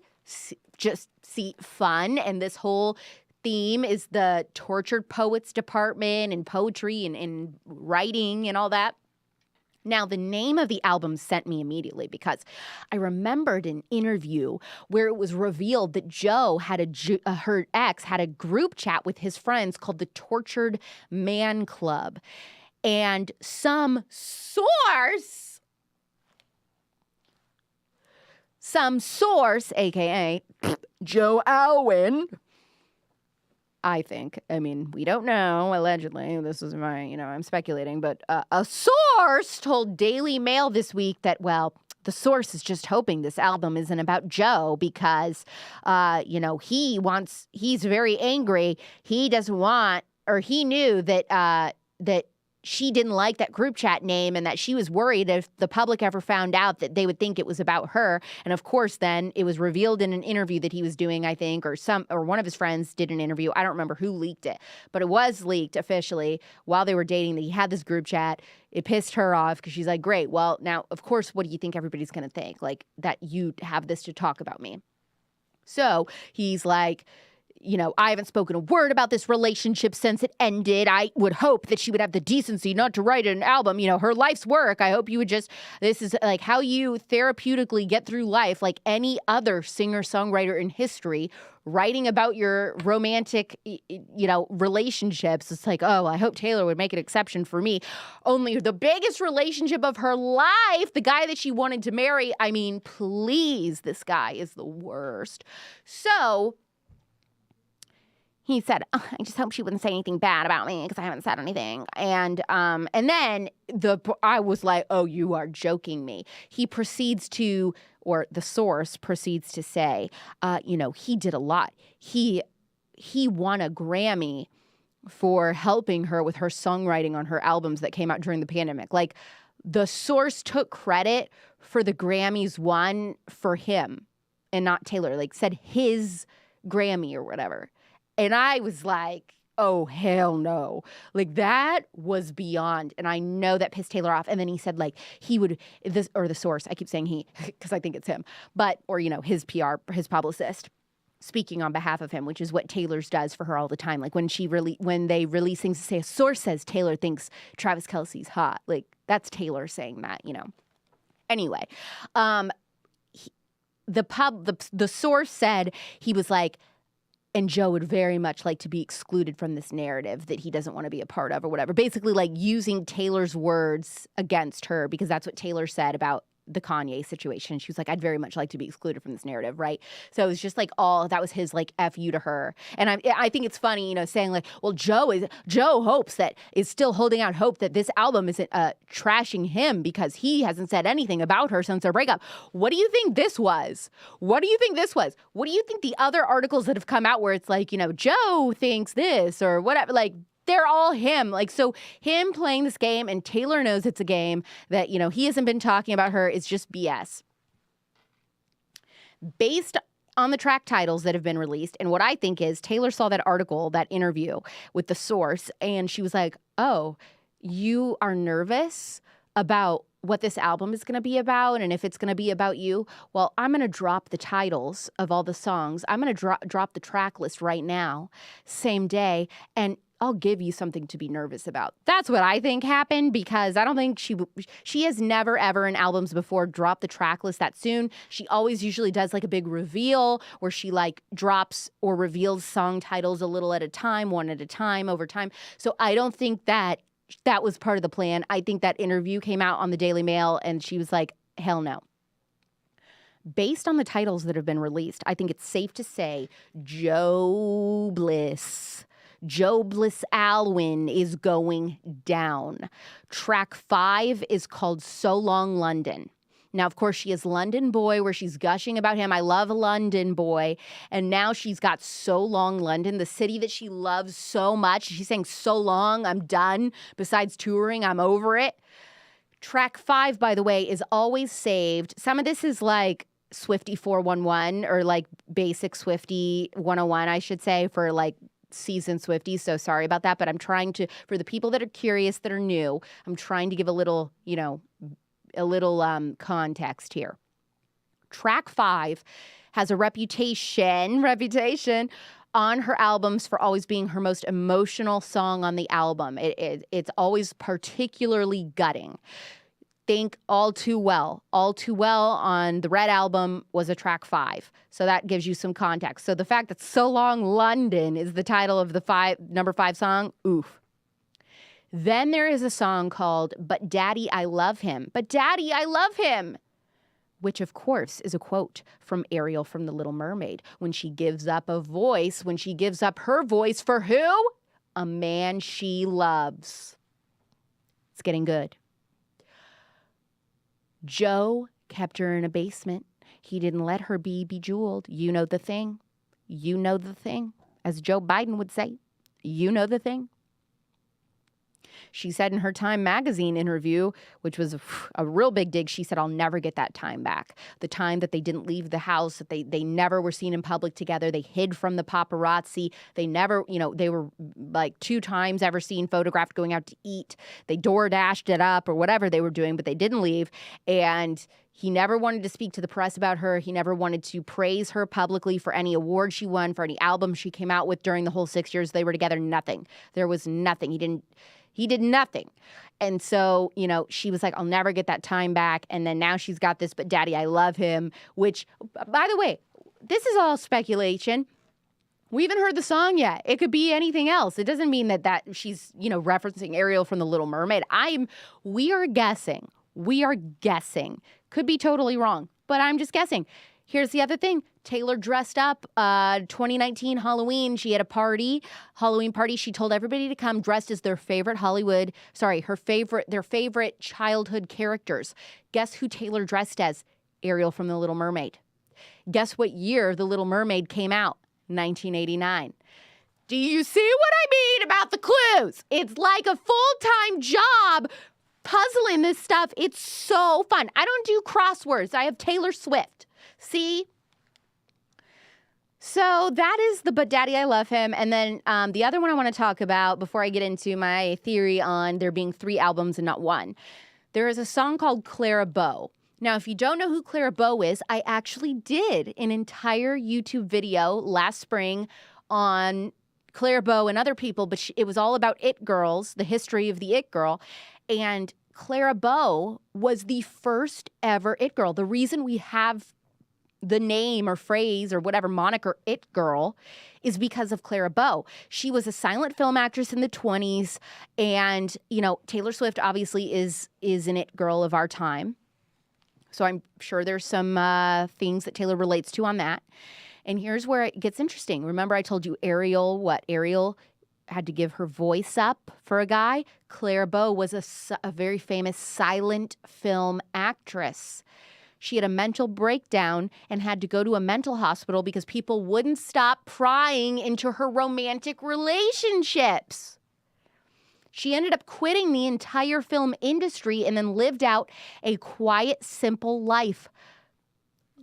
Just see fun. And this whole theme is the Tortured Poets Department and poetry and writing and all that. Now, the name of the album sent me immediately because I remembered an interview where it was revealed that Joe had her ex had a group chat with his friends called the Tortured Man Club. And some source, aka Joe Alwyn, I think. I mean, we don't know, allegedly. This is I'm speculating. But a source told Daily Mail this week that, well, the source is just hoping this album isn't about Joe because, he's very angry. He doesn't want, or he knew that she didn't like that group chat name and that she was worried if the public ever found out that they would think it was about her. And of course, then it was revealed in an interview that he was doing, I think, or one of his friends did an interview. I don't remember who leaked it, but it was leaked officially while they were dating that he had this group chat. It pissed her off because she's like, great. Well, now, of course, what do you think everybody's going to think? Like that you have this to talk about me. So he's like, I haven't spoken a word about this relationship since it ended. I would hope that she would have the decency not to write an album, her life's work. I hope you would this is like how you therapeutically get through life like any other singer-songwriter in history, writing about your romantic, relationships. It's like, oh, I hope Taylor would make an exception for me. Only the biggest relationship of her life, the guy that she wanted to marry. I mean, please, this guy is the worst. So he said, I just hope she wouldn't say anything bad about me because I haven't said anything. And then I was like, oh, you are joking me. He proceeds to, or the source proceeds to say, he did a lot. He won a Grammy for helping her with her songwriting on her albums that came out during the pandemic. Like, the source took credit for the Grammys won for him and not Taylor. Like, said his Grammy or whatever. And I was like, oh, hell no. Like, that was beyond. And I know that pissed Taylor off. And then he said, like, he would, or the source, I keep saying he, because I think it's him, but, or, his PR, his publicist, speaking on behalf of him, which is what Taylor's does for her all the time. Like, when they release things to say, a source says Taylor thinks Travis Kelce's hot. Like, that's Taylor saying that, Anyway, the source said, he was like, and Joe would very much like to be excluded from this narrative that he doesn't want to be a part of or whatever. Basically, like, using Taylor's words against her because that's what Taylor said about the Kanye situation. She was like, I'd very much like to be excluded from this narrative, right? So it was just like that was his like F you to her. And I think it's funny, saying like, well, Joe is still holding out hope that this album isn't trashing him because he hasn't said anything about her since their breakup. What do you think this was? What do you think the other articles that have come out where it's like, Joe thinks this or whatever, like, they're all him. Like, so him playing this game, and Taylor knows it's a game that, he hasn't been talking about her, is just BS. Based on the track titles that have been released, and what I think is Taylor saw that article, that interview with the source, and she was like, oh, you are nervous about what this album is going to be about and if it's going to be about you. Well, I'm going to drop the titles of all the songs. I'm going to drop the track list right now, same day, and I'll give you something to be nervous about. That's what I think happened, because I don't think she has never, ever in albums before dropped the track list that soon. She always usually does like a big reveal where she like drops or reveals song titles a little at a time, one at a time, over time. So I don't think that was part of the plan. I think that interview came out on the Daily Mail and she was like, hell no. based on the titles that have been released, I think it's safe to say Jobless Alwyn is going down. Track 5 is called So Long London. Now, of course, she has London Boy, where she's gushing about him. I love London Boy. And now she's got So Long London, the city that she loves so much. She's saying, so long, I'm done. Besides touring, I'm over it. Track 5, by the way, is always saved. Some of this is like Swiftie 411 or like basic Swiftie 101, I should say, for like seasoned Swifties. So sorry about that. But I'm trying to, for the people that are curious, that are new, I'm trying to give a little, context here. Track 5 has a reputation on her albums for always being her most emotional song on the album. It's always particularly gutting. Think All Too Well. All Too Well on the Red album was a track 5. So that gives you some context. So the fact that So Long London is the title of the number 5 song, oof. Then there is a song called But Daddy, I Love Him. But Daddy, I Love Him. Which, of course, is a quote from Ariel from The Little Mermaid. When she gives up her voice for who? A man she loves. It's getting good. Joe kept her in a basement. He didn't let her be bejeweled. You know the thing. You know the thing. As Joe Biden would say, you know the thing. She said in her Time magazine interview, which was a real big dig, she said, I'll never get that time back. The time that they didn't leave the house, that they never were seen in public together. They hid from the paparazzi. They never, they were like 2 times ever seen photographed going out to eat. They door dashed it up or whatever they were doing, but they didn't leave. And he never wanted to speak to the press about her. He never wanted to praise her publicly for any award she won, for any album she came out with during the whole 6 years they were together. Nothing. There was nothing. He did nothing. And so, she was like, I'll never get that time back. And then now she's got this, But Daddy, I Love Him, which, by the way, this is all speculation. We haven't heard the song yet. It could be anything else. It doesn't mean that she's, referencing Ariel from The Little Mermaid. We are guessing. Could be totally wrong, but I'm just guessing. Here's the other thing. Taylor dressed up 2019 Halloween. She had a Halloween party. She told everybody to come dressed as their favorite their favorite childhood characters. Guess who Taylor dressed as? Ariel from The Little Mermaid. Guess what year The Little Mermaid came out? 1989. Do you see what I mean about the clues? It's like a full-time job puzzling this stuff. It's so fun. I don't do crosswords. I have Taylor Swift. See? So that is the But Daddy, I Love Him. And then the other one I want to talk about before I get into my theory on there being 3 albums and not 1. There is a song called Clara Bow. Now, if you don't know who Clara Bow is, I actually did an entire YouTube video last spring on Clara Bow and other people, but it was all about It Girls, the history of the It Girl. And Clara Bow was the first ever It Girl. The reason we have the name or phrase or whatever moniker It Girl is because of Clara Bow. She was a silent film actress in the 20s. And, Taylor Swift obviously is an It Girl of our time. So I'm sure there's some things that Taylor relates to on that. And here's where it gets interesting. Remember I told you Ariel had to give her voice up for a guy? Clara Bow was a very famous silent film actress. She had a mental breakdown and had to go to a mental hospital because people wouldn't stop prying into her romantic relationships. She ended up quitting the entire film industry and then lived out a quiet, simple life.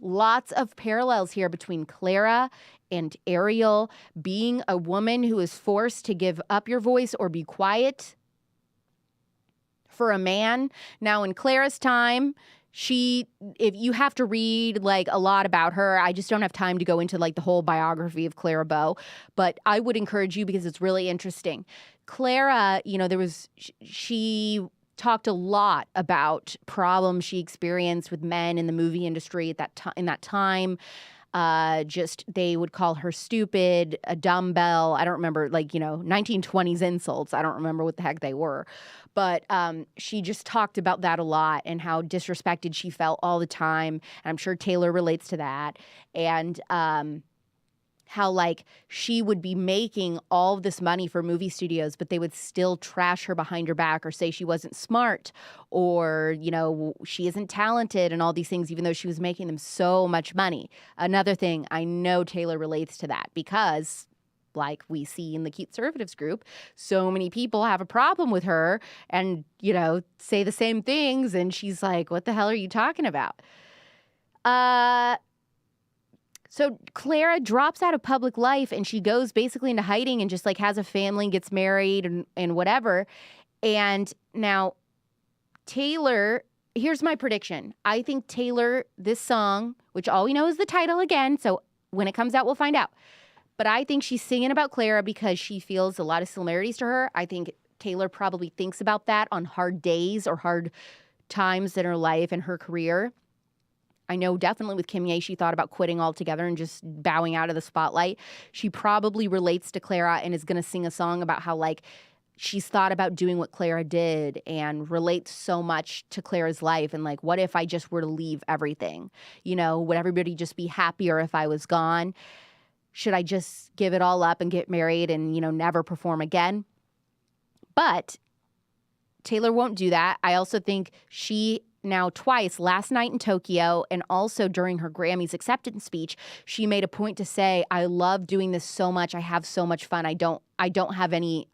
Lots of parallels here between Clara and Ariel, being a woman who is forced to give up your voice or be quiet for a man. Now, in Clara's time, if you have to read like a lot about her, I just don't have time to go into like the whole biography of Clara Bow, but I would encourage you because it's really interesting. Clara, she talked a lot about problems she experienced with men in the movie industry in that time. Just they would call her stupid, a dumbbell. I don't remember, 1920s insults. I don't remember what the heck they were. But she just talked about that a lot and how disrespected she felt all the time. And I'm sure Taylor relates to that. And how she would be making all of this money for movie studios, but they would still trash her behind her back or say she wasn't smart or, she isn't talented and all these things, even though she was making them so much money. Another thing, I know Taylor relates to that because like we see in the Cute Conservatives group, so many people have a problem with her and, say the same things. And she's like, what the hell are you talking about? So Clara drops out of public life and she goes basically into hiding and just has a family, gets married and whatever. And now Taylor, here's my prediction. I think Taylor, this song, which all we know is the title again, so when it comes out, we'll find out. But I think she's singing about Clara because she feels a lot of similarities to her. I think Taylor probably thinks about that on hard days or hard times in her life and her career. I know definitely with Kim Ye, she thought about quitting altogether and just bowing out of the spotlight. She probably relates to Clara and is going to sing a song about how she's thought about doing what Clara did and relates so much to Clara's life. And what if I just were to leave everything? Would everybody just be happier if I was gone? Should I just give it all up and get married and, never perform again? But Taylor won't do that. I also think she now twice, last night in Tokyo and also during her Grammys acceptance speech, she made a point to say, I love doing this so much. I have so much fun. I don't have any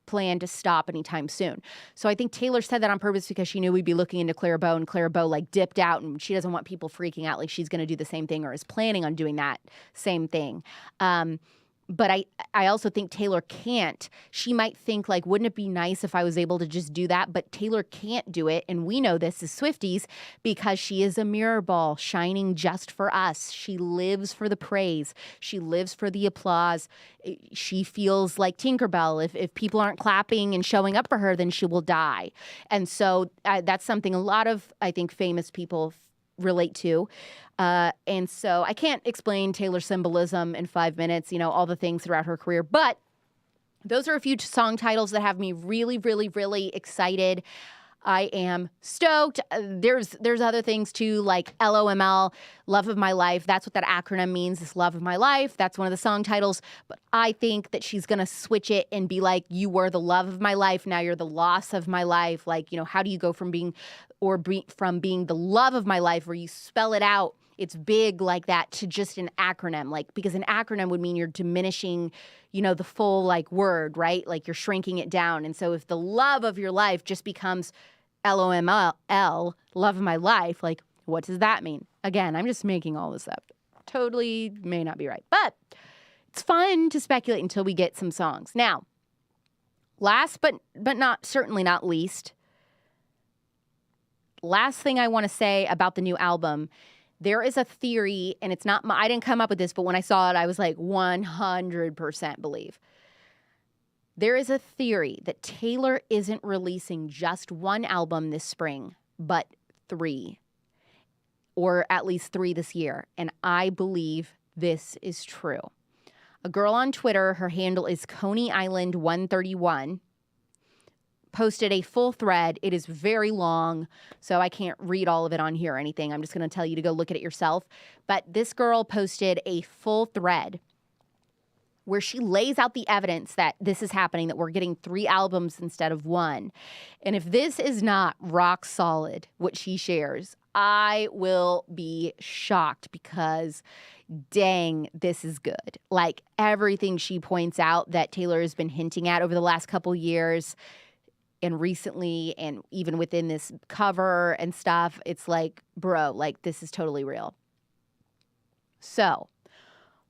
plan to stop anytime soon. So I think Taylor said that on purpose because she knew we'd be looking into Clara Bow, and Clara Bow dipped out and she doesn't want people freaking out she's going to do the same thing or is planning on doing that same thing. But I also think Taylor can't. She might think wouldn't it be nice if I was able to just do that? But Taylor can't do it. And we know this as Swifties because she is a mirror ball shining just for us. She lives for the praise. She lives for the applause. She feels like Tinkerbell. If people aren't clapping and showing up for her, then she will die. And so that's something a lot of, I think, famous people relate to. And so I can't explain Taylor's symbolism in 5 minutes, all the things throughout her career. But those are a few song titles that have me really, really, really excited. I am stoked. There's other things too, like LOML, Love of My Life. That's what that acronym means, is Love of My Life. That's one of the song titles. But I think that she's going to switch it and be like, you were the love of my life. Now you're the loss of my life. How do you go from being the love of my life where you spell it out, it's big like that, to just an acronym? Because an acronym would mean you're diminishing, the full word, right? You're shrinking it down. And so if the love of your life just becomes LOML, love of my life, what does that mean? Again, I'm just making all this up. Totally may not be right. But it's fun to speculate until we get some songs. Now, last but certainly not least, last thing I want to say about the new album, there is a theory, and it's not I didn't come up with this, but when I saw it, I was 100% believe. There is a theory that Taylor isn't releasing just one album this spring, but 3, or at least 3 this year. And I believe this is true. A girl on Twitter, her handle is Coney Island 131, posted a full thread. It is very long, so I can't read all of it on here or anything. I'm just going to tell you to go look at it yourself. But this girl posted a full thread where she lays out the evidence that this is happening, that we're getting 3 albums instead of 1. And if this is not rock solid, what she shares, I will be shocked because, dang, this is good. Everything she points out that Taylor has been hinting at over the last couple years and recently, and even within this cover and stuff, it's bro, this is totally real. So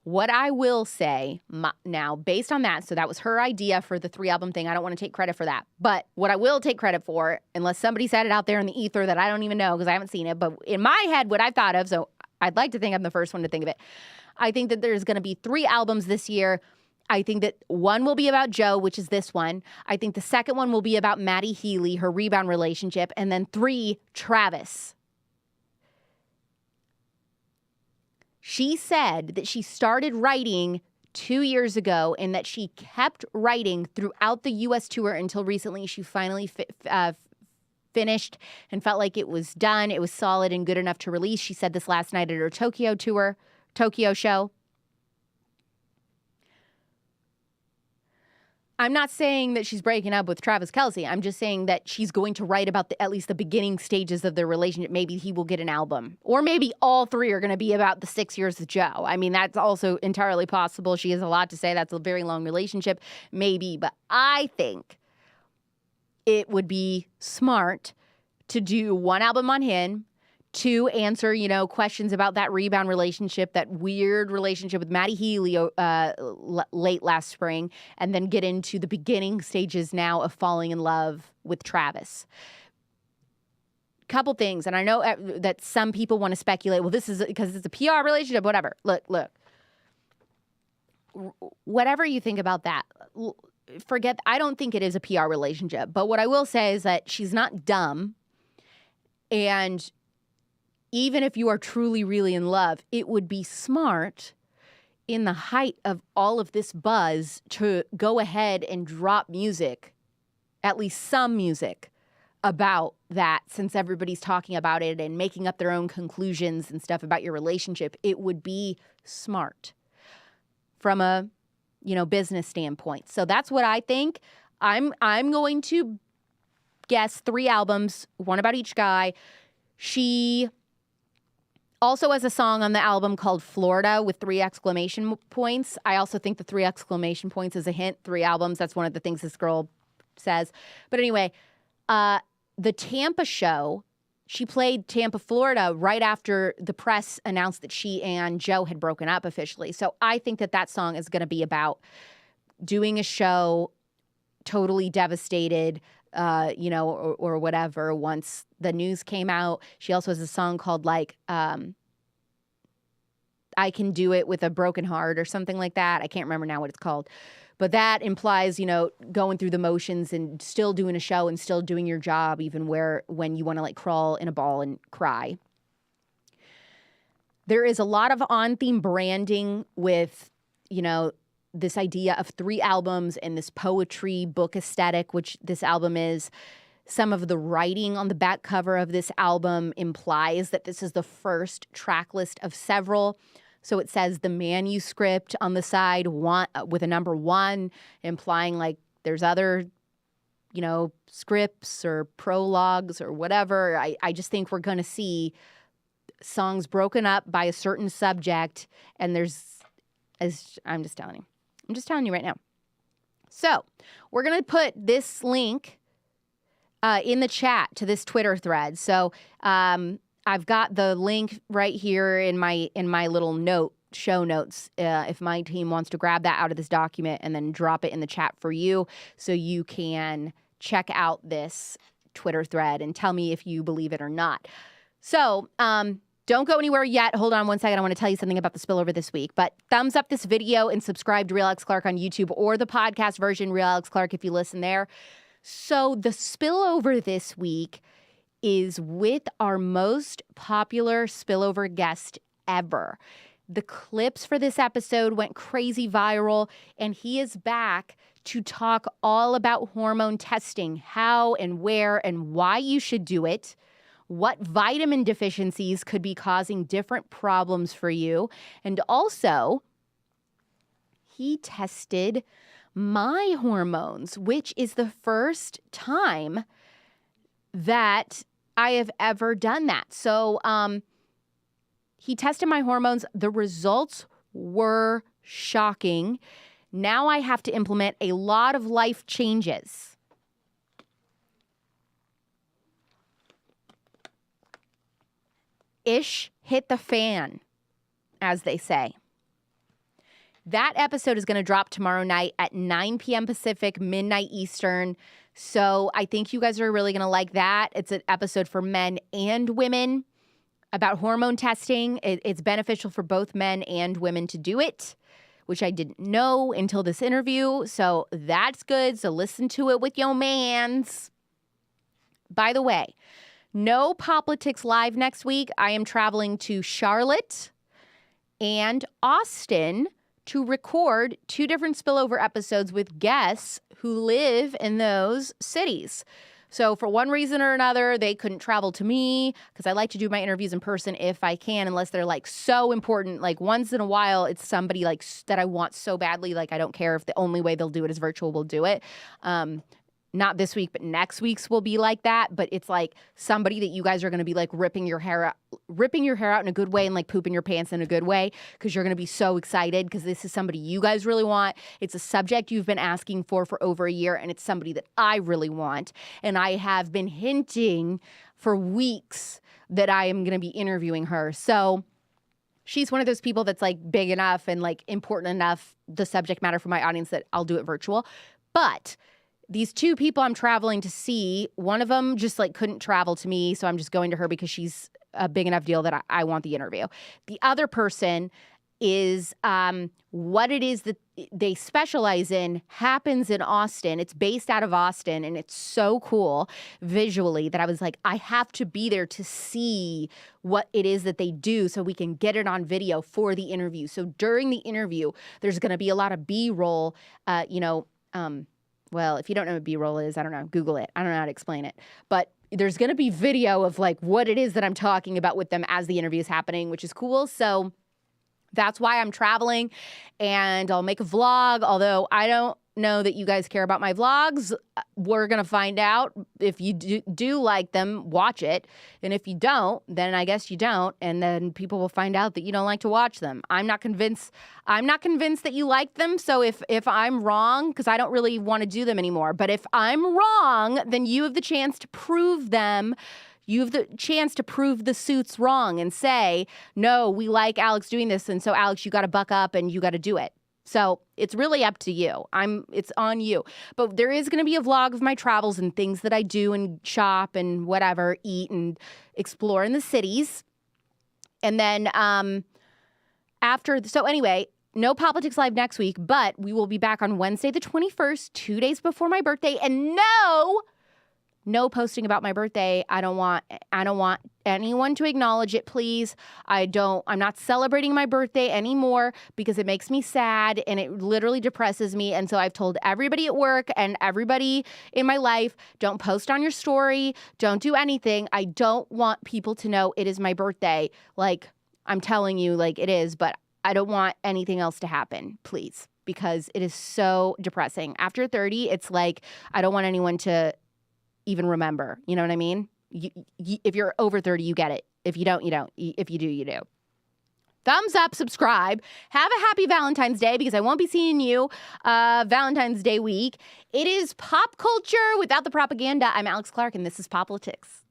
what I will say now, based on that, so that was her idea for the 3 album thing. I don't want to take credit for that. But what I will take credit for, unless somebody said it out there in the ether that I don't even know because I haven't seen it, but in my head, what I've thought of, so I'd like to think I'm the first one to think of it. I think that there's going to be 3 albums this year. I think that one will be about Joe, which is this one. I think the second one will be about Maddie Healy, her rebound relationship. And then 3, Travis. She said that she started writing 2 years ago and that she kept writing throughout the U.S. tour until recently. She finally finished and felt like it was done. It was solid and good enough to release. She said this last night at her Tokyo show. I'm not saying that she's breaking up with Travis Kelce. I'm just saying that she's going to write about at least the beginning stages of their relationship. Maybe he will get an album. Or maybe all three are going to be about the 6 years with Joe. I mean, that's also entirely possible. She has a lot to say. That's a very long relationship. Maybe. But I think it would be smart to do one album on him, to answer, questions about that rebound relationship, that weird relationship with Maddie Healy late last spring, and then get into the beginning stages now of falling in love with Travis. Couple things, and I know that some people want to speculate, well, this is because it's a PR relationship, whatever. Look. Whatever you think about that, forget, I don't think it is a PR relationship, but what I will say is that she's not dumb, and even if you are truly, really in love, it would be smart in the height of all of this buzz to go ahead and drop music, at least some music, about that, since everybody's talking about it and making up their own conclusions and stuff about your relationship. It would be smart from a, business standpoint. So that's what I think. I'm going to guess 3 albums, one about each guy. She also has a song on the album called Florida with 3 exclamation points. I also think the 3 exclamation points is a hint. 3 albums. That's one of the things this girl says. But anyway, the Tampa show, she played Tampa, Florida right after the press announced that she and Joe had broken up officially. So I think that song is going to be about doing a show totally devastated, or whatever, once the news came out. She also has a song called I Can Do It With a Broken Heart or something like that. I can't remember now what it's called. But that implies, going through the motions and still doing a show and still doing your job, even when you want to crawl in a ball and cry. There is a lot of on-theme branding with, this idea of 3 albums and this poetry book aesthetic, which this album is. Some of the writing on the back cover of this album implies that this is the first track list of several. So it says the manuscript on the side with a number 1, implying there's other, scripts or prologues or whatever. I just think we're going to see songs broken up by a certain subject. And I'm just telling you. I'm just telling you right now. So we're going to put this link in the chat to this Twitter thread. So I've got the link right here in my little show notes. If my team wants to grab that out of this document and then drop it in the chat for you, so you can check out this Twitter thread and tell me if you believe it or not. So don't go anywhere yet. Hold on one second. I want to tell you something about the spillover this week. But thumbs up this video and subscribe to Real Alex Clark on YouTube or the podcast version, Real Alex Clark, if you listen there. So the spillover this week is with our most popular spillover guest ever. The clips for this episode went crazy viral, and he is back to talk all about hormone testing, how and where and why you should do it, what vitamin deficiencies could be causing different problems for you, and also he tested my hormones, which is the first time that I have ever done that. So he tested my hormones. The results were shocking. Now I have to implement a lot of life changes. Ish hit the fan, as they say. That episode is going to drop tomorrow night at 9 p.m. Pacific, midnight Eastern. So I think you guys are really going to like that. It's an episode for men and women about hormone testing. It's beneficial for both men and women to do it, which I didn't know until this interview. So that's good. So listen to it with your mans. By the way, no Politics Live next week. I am traveling to Charlotte and Austin to record 2 different spillover episodes with guests who live in those cities. So for one reason or another, they couldn't travel to me because I like to do my interviews in person if I can, unless they're like so important. Like once in a while, it's somebody like that I want so badly. Like I don't care if the only way they'll do it is virtual, we'll do it. Not this week, but next week's will be like that. But it's like somebody that you guys are going to be like ripping your hair out in a good way and like pooping your pants in a good way because you're going to be so excited because this is somebody you guys really want. It's a subject you've been asking for over a year, and it's somebody that I really want. And I have been hinting for weeks that I am going to be interviewing her. So she's one of those people that's like big enough and like important enough, the subject matter for my audience, that I'll do it virtual. But these 2 people I'm traveling to see, one of them just like couldn't travel to me, so I'm just going to her because she's a big enough deal that I want the interview. The other person is what it is that they specialize in happens in Austin. It's based out of Austin, and it's so cool visually that I was like, I have to be there to see what it is that they do so we can get it on video for the interview. So during the interview, there's going to be a lot of B-roll, well, if you don't know what B-roll is, I don't know, Google it. I don't know how to explain it. But there's going to be video of like what it is that I'm talking about with them as the interview is happening, which is cool. So that's why I'm traveling, and I'll make a vlog, although I don't know that you guys care about my vlogs. We're going to find out. If you do like them, watch it. And if you don't, then I guess you don't. And then people will find out that you don't like to watch them. I'm not convinced that you like them. So if I'm wrong, because I don't really want to do them anymore, but if I'm wrong, then you have the chance to prove them. You have the chance to prove the suits wrong and say, no, we like Alex doing this. And so Alex, you got to buck up and you got to do it. So it's really up to you. It's on you. But there is going to be a vlog of my travels and things that I do and shop and whatever, eat and explore in the cities. And then so anyway, no Politics Live next week, but we will be back on Wednesday the 21st, 2 days before my birthday. And no posting about my birthday. I don't want anyone to acknowledge it, please. I'm not celebrating my birthday anymore because it makes me sad and it literally depresses me. And so I've told everybody at work and everybody in my life, don't post on your story. Don't do anything. I don't want people to know it is my birthday. Like I'm telling you, like it is, but I don't want anything else to happen, please, because it is so depressing. After 30, it's like, I don't want anyone to even remember. You know what I mean? If you're over 30, you get it. If you don't, you don't. If you do, you do. Thumbs up, subscribe. Have a happy Valentine's Day because I won't be seeing you Valentine's Day week. It is pop culture without the propaganda. I'm Alex Clark, and this is Politics.